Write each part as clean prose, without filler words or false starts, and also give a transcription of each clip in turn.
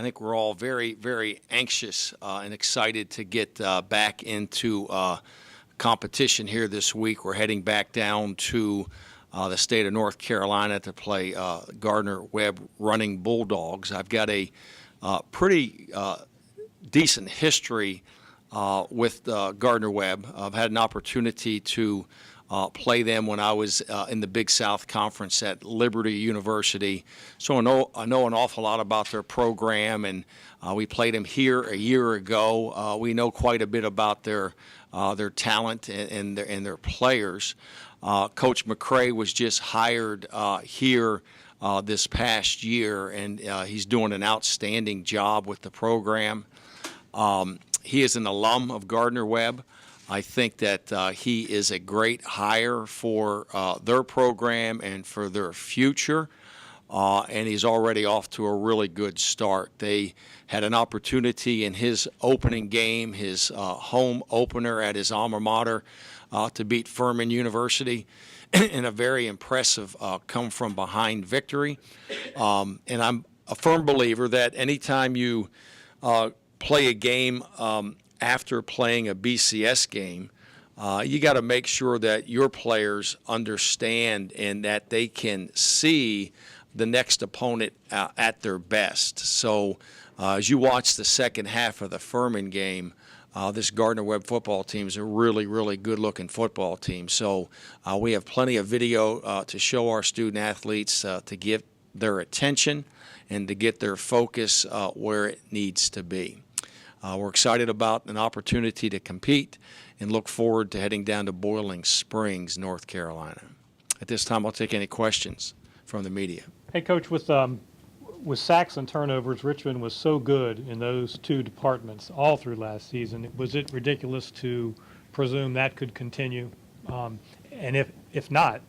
I think we're all very, very anxious and excited to get back into competition here this week. We're heading back down to the state of North Carolina to play Gardner-Webb Running Bulldogs. I've got a pretty decent history with Gardner-Webb. I've had an opportunity to play them when I was in the Big South Conference at Liberty University. So I know an awful lot about their program, and we played them here a year ago. We know quite a bit about their talent and their players. Coach McCray was just hired here this past year, and he's doing an outstanding job with the program. He is an alum of Gardner-Webb. I think that he is a great hire for their program and for their future, and he's already off to a really good start. They had an opportunity in his opening game, his home opener at his alma mater, to beat Furman University in a very impressive come-from-behind victory. And I'm a firm believer that anytime you play a game after playing a BCS game, you got to make sure that your players understand and that they can see the next opponent at their best. So as you watch the second half of the Furman game, this Gardner-Webb football team is a really, really good-looking football team. So we have plenty of video to show our student-athletes to give their attention and to get their focus where it needs to be. We're excited about an opportunity to compete and look forward to heading down to Boiling Springs, North Carolina. At this time, I'll take any questions from the media. Hey, Coach, with sacks and turnovers, Richmond was so good in those two departments all through last season. Was it ridiculous to presume that could continue? And if not,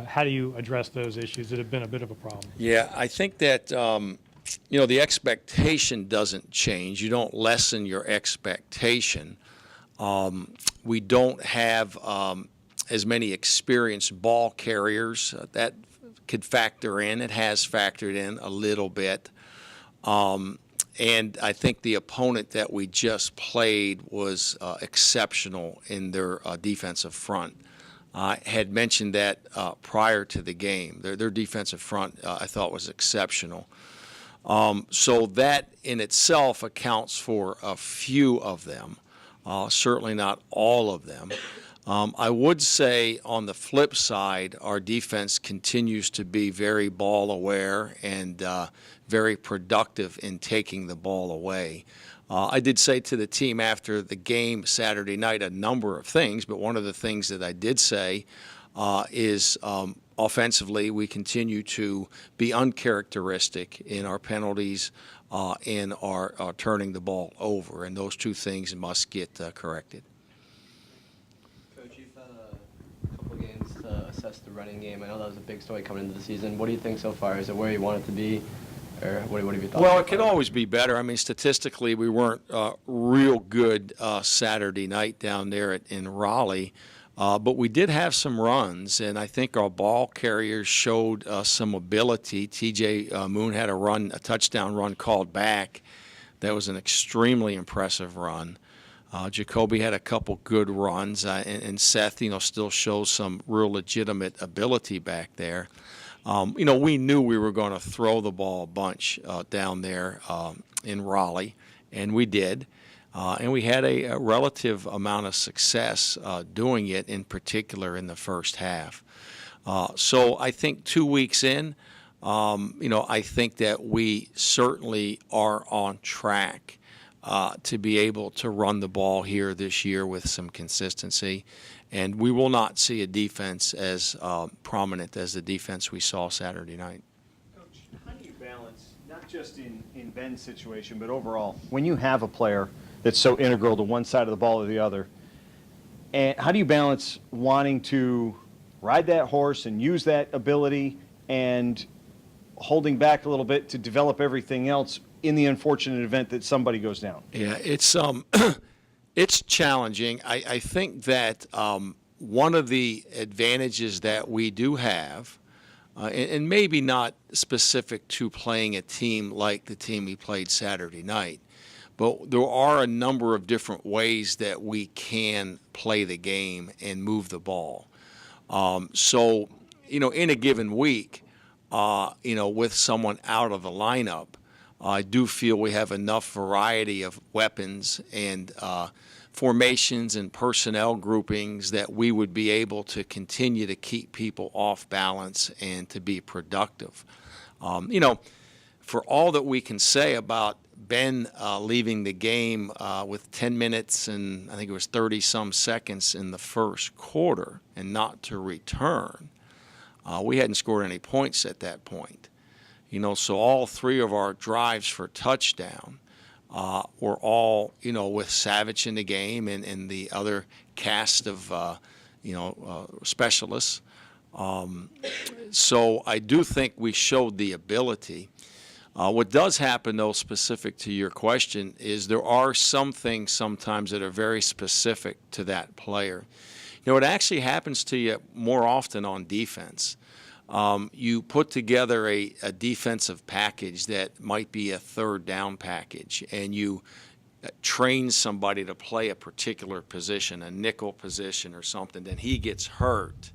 how do you address those issues that have been a bit of a problem? Yeah, I think that the expectation doesn't change. You don't lessen your expectation. We don't have as many experienced ball carriers. That could factor in. It has factored in a little bit. And I think the opponent that we just played was exceptional in their defensive front. I had mentioned that prior to the game. Their defensive front, I thought, was exceptional. So that in itself accounts for a few of them, certainly not all of them. I would say on the flip side, our defense continues to be very ball aware and very productive in taking the ball away. I did say to the team after the game Saturday night a number of things, but one of the things that I did say is offensively, we continue to be uncharacteristic in our penalties and our turning the ball over, and those two things must get corrected. Coach, you've had a couple games to assess the running game. I know that was a big story coming into the season. What do you think so far? Is it where you want it to be, or what have you thought? Well, it could always be better. I mean, statistically, we weren't real good Saturday night down there in Raleigh. But we did have some runs, and I think our ball carriers showed some ability. T.J. Moon had a touchdown run called back. That was an extremely impressive run. Jacoby had a couple good runs, and Seth, still shows some real legitimate ability back there. We knew we were going to throw the ball a bunch down there in Raleigh, and we did. And we had a relative amount of success doing it, in particular in the first half. So I think 2 weeks in, I think that we certainly are on track to be able to run the ball here this year with some consistency. And we will not see a defense as prominent as the defense we saw Saturday night. Coach, how do you balance, not just in Ben's situation, but overall, when you have a player that's so integral to one side of the ball or the other, and how do you balance wanting to ride that horse and use that ability and holding back a little bit to develop everything else in the unfortunate event that somebody goes down? Yeah, it's it's challenging. I think that one of the advantages that we do have and maybe not specific to playing a team like the team we played Saturday night. But there are a number of different ways that we can play the game and move the ball. So, in a given week, with someone out of the lineup, I do feel we have enough variety of weapons and formations and personnel groupings that we would be able to continue to keep people off balance and to be productive. For all that we can say about Ben leaving the game with 10 minutes and I think it was 30-some seconds in the first quarter and not to return, we hadn't scored any points at that point. So all three of our drives for touchdown were all, with Savage in the game and the other cast of, specialists. So I do think we showed the ability. What does happen, though, specific to your question, is there are some things sometimes that are very specific to that player. It actually happens to you more often on defense. You put together a defensive package that might be a third down package, and you train somebody to play a particular position, a nickel position or something, then he gets hurt.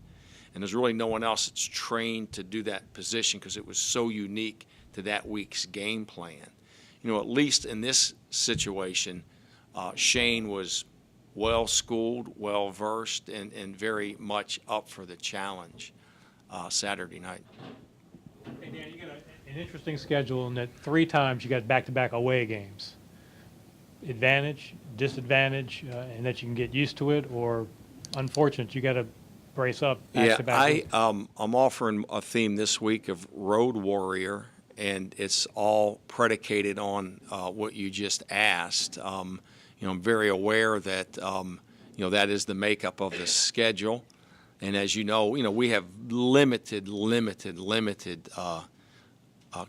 And there's really no one else that's trained to do that position because it was so unique to that week's game plan. At least in this situation, Shane was well-schooled, well-versed, and very much up for the challenge Saturday night. Hey, Dan, you got an interesting schedule in that 3 times you got back-to-back away games. Advantage, disadvantage, and that you can get used to it, or unfortunate, you got to brace up back-to-back. I'm offering a theme this week of Road Warrior, and it's all predicated on what you just asked. I'm very aware that that is the makeup of the schedule. And as you know, we have limited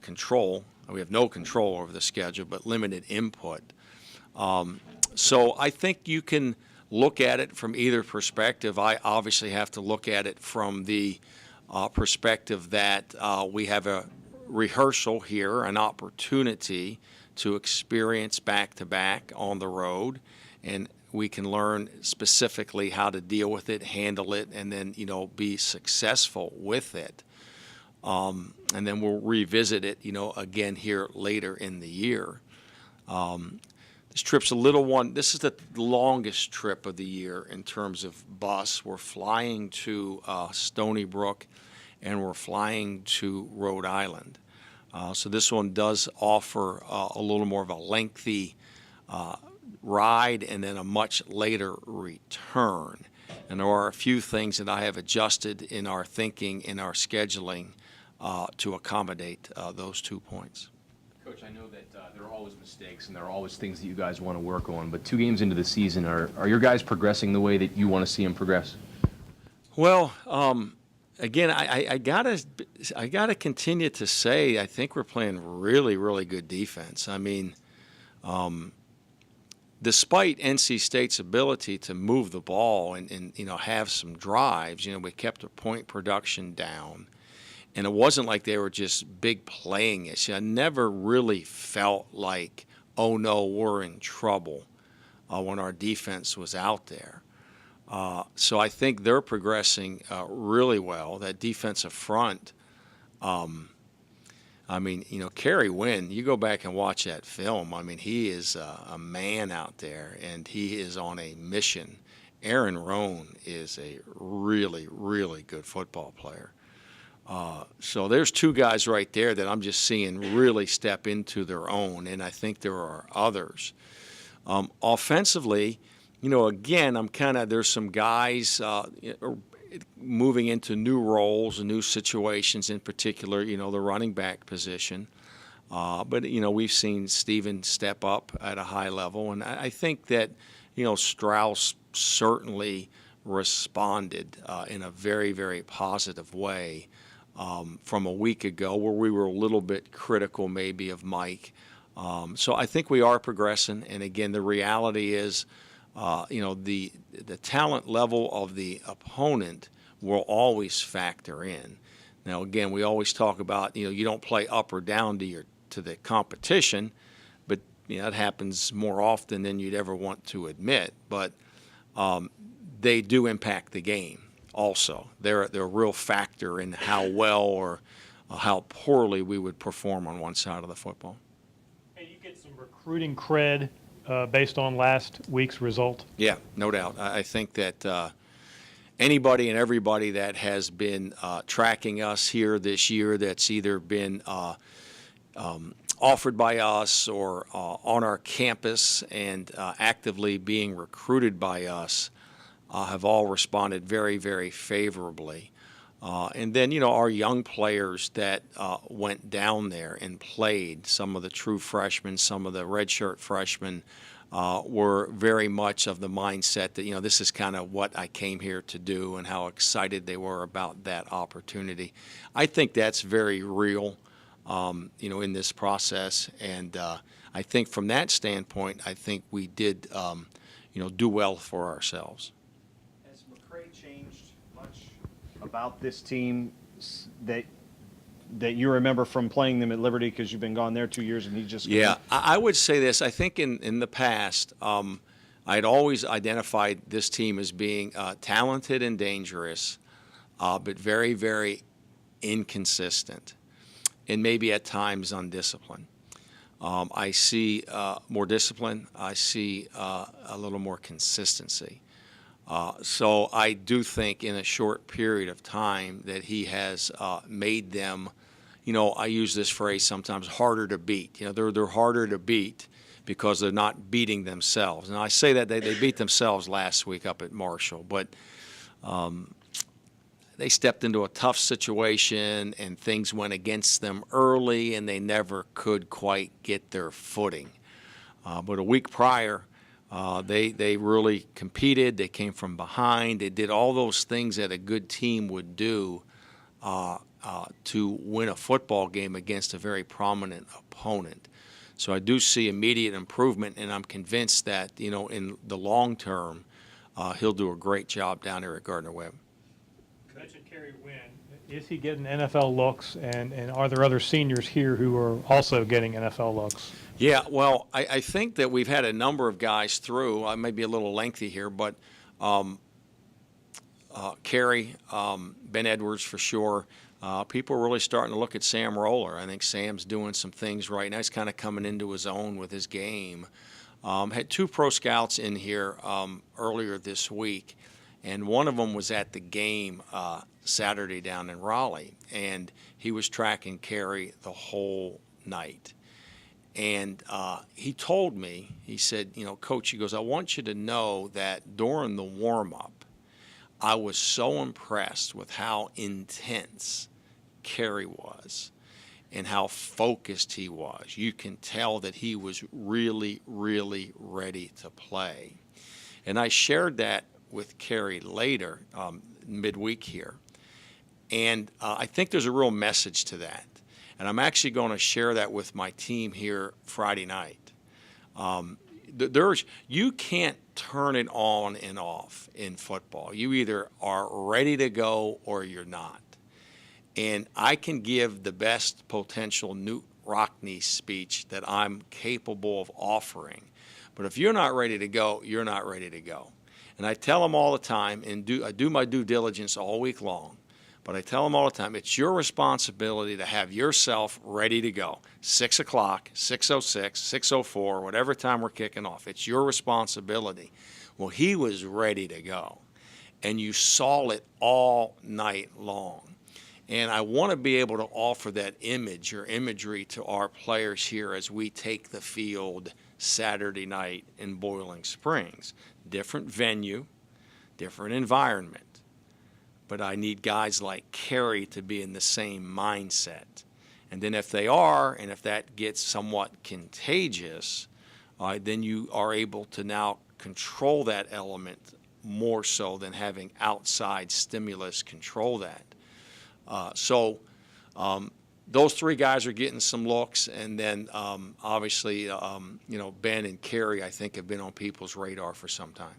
control. We have no control over the schedule, but limited input. So I think you can look at it from either perspective. I obviously have to look at it from the perspective that we have a rehearsal here, an opportunity to experience back-to-back on the road, and we can learn specifically how to deal with it, handle it, and then, be successful with it. And then we'll revisit it, again here later in the year. This trip's a little one. This is the longest trip of the year in terms of bus. We're flying to Stony Brook, and we're flying to Rhode Island. So this one does offer a little more of a lengthy ride and then a much later return. And there are a few things that I have adjusted in our thinking, in our scheduling, to accommodate those 2 points. Coach, I know that there are always mistakes and there are always things that you guys want to work on, but 2 games into the season, are your guys progressing the way that you want to see them progress? Well, again, I gotta continue to say I think we're playing really, really good defense. I mean, despite NC State's ability to move the ball and have some drives, we kept the point production down. And it wasn't like they were just big playing issues. I never really felt like, oh no, we're in trouble when our defense was out there. So I think they're progressing really well. That defensive front, Kerry Wynn, you go back and watch that film. He is a man out there, and he is on a mission. Aaron Rohn is a really, really good football player. So there's 2 guys right there that I'm just seeing really step into their own, and I think there are others. Offensively, again, there's some guys moving into new roles and new situations, in particular, the running back position. But we've seen Steven step up at a high level, and I think that, Strauss certainly responded in a very, very positive way from a week ago where we were a little bit critical maybe of Mike. So I think we are progressing, and again, the reality is, the talent level of the opponent will always factor in. Now, again, we always talk about, you don't play up or down to the competition, but that happens more often than you'd ever want to admit. But they do impact the game also. They're a real factor in how well or how poorly we would perform on one side of the football. And you get some recruiting cred based on last week's result. Yeah, no doubt. I think that anybody and everybody that has been tracking us here this year, that's either been offered by us or on our campus and actively being recruited by us, have all responded very, very favorably. And then, our young players that went down there and played, some of the true freshmen, some of the redshirt freshmen, were very much of the mindset that, this is kind of what I came here to do, and how excited they were about that opportunity. I think that's very real, in this process. And I think from that standpoint, I think we did, do well for ourselves. Has McCray changed much about this team that you remember from playing them at Liberty, because you've been gone there 2 years and he just Yeah, I would say this. I think in the past, I'd always identified this team as being talented and dangerous, but very, very inconsistent, and maybe at times undisciplined. I see more discipline. I see a little more consistency. So I do think in a short period of time that he has made them, I use this phrase sometimes, harder to beat. They're harder to beat because they're not beating themselves. And I say that they beat themselves last week up at Marshall, but they stepped into a tough situation and things went against them early and they never could quite get their footing. But a week prior, they really competed. They came from behind. They did all those things that a good team would do to win a football game against a very prominent opponent. So I do see immediate improvement, and I'm convinced that, in the long term, he'll do a great job down there at Gardner-Webb. You mentioned Kerry Wynn. Is he getting NFL looks, and are there other seniors here who are also getting NFL looks? Yeah, well, I think that we've had a number of guys through. I may be a little lengthy here, but Kerry, Ben Edwards for sure. People are really starting to look at Sam Roller. I think Sam's doing some things right now. He's kind of coming into his own with his game. Had two pro scouts in here earlier this week, and one of them was at the game Saturday down in Raleigh, and he was tracking Kerry the whole night. And he told me, he said, Coach, he goes, I want you to know that during the warm-up, I was so impressed with how intense Kerry was and how focused he was. You can tell that he was really, really ready to play. And I shared that with Kerry later, midweek here. And I think there's a real message to that. And I'm actually going to share that with my team here Friday night. You can't turn it on and off in football. You either are ready to go or you're not. And I can give the best potential Newt Rockne speech that I'm capable of offering. But if you're not ready to go, you're not ready to go. And I tell them all the time, and I do my due diligence all week long, but I tell them all the time, it's your responsibility to have yourself ready to go. 6 o'clock, 6:06, 6:04, whatever time we're kicking off. It's your responsibility. Well, he was ready to go. And you saw it all night long. And I want to be able to offer that image or imagery to our players here as we take the field Saturday night in Boiling Springs. Different venue, different environment. But I need guys like Kerry to be in the same mindset. And then if they are, and if that gets somewhat contagious, then you are able to now control that element more so than having outside stimulus control that. So those three guys are getting some looks, and then obviously, Ben and Kerry, I think, have been on people's radar for some time.